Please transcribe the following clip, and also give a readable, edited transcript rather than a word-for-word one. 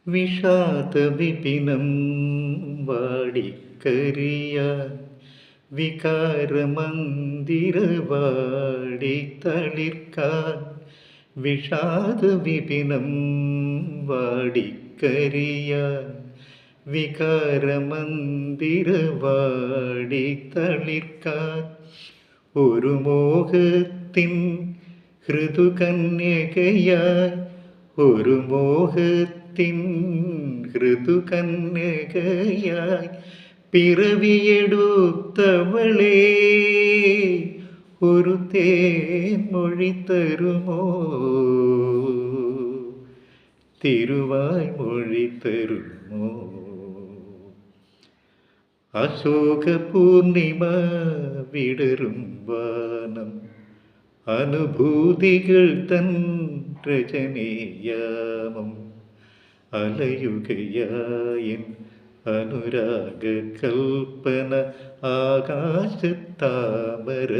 വിഷാദവിപിനം വാടിക്കരിയാൻ വികാരമന്ദിരവാടിത്തളിർക്കാൻ വിഷാദവിപിനം വാടിക്കരിയാൻ വികാരമന്ദിരവാടിത്തളിർക്കാൻ ഒരു മോഹത്തിൻ ഹൃദുകന്യകയായി ഒരു മോഹത്തിൻ ഹൃദുകന്യകയായി പിറവിയെടുത്തവളേ ഒരു തേൻമൊഴി തരുമോ തിരുവായ് മൊഴി തരുമോ അശോക പൂർണിമ വിടരും വാനം അനുഭൂതികൾ തൻ രചനീയാമം അലയുകയായൻ അനുരാഗ കൽപ്പന ആകാശത്താമര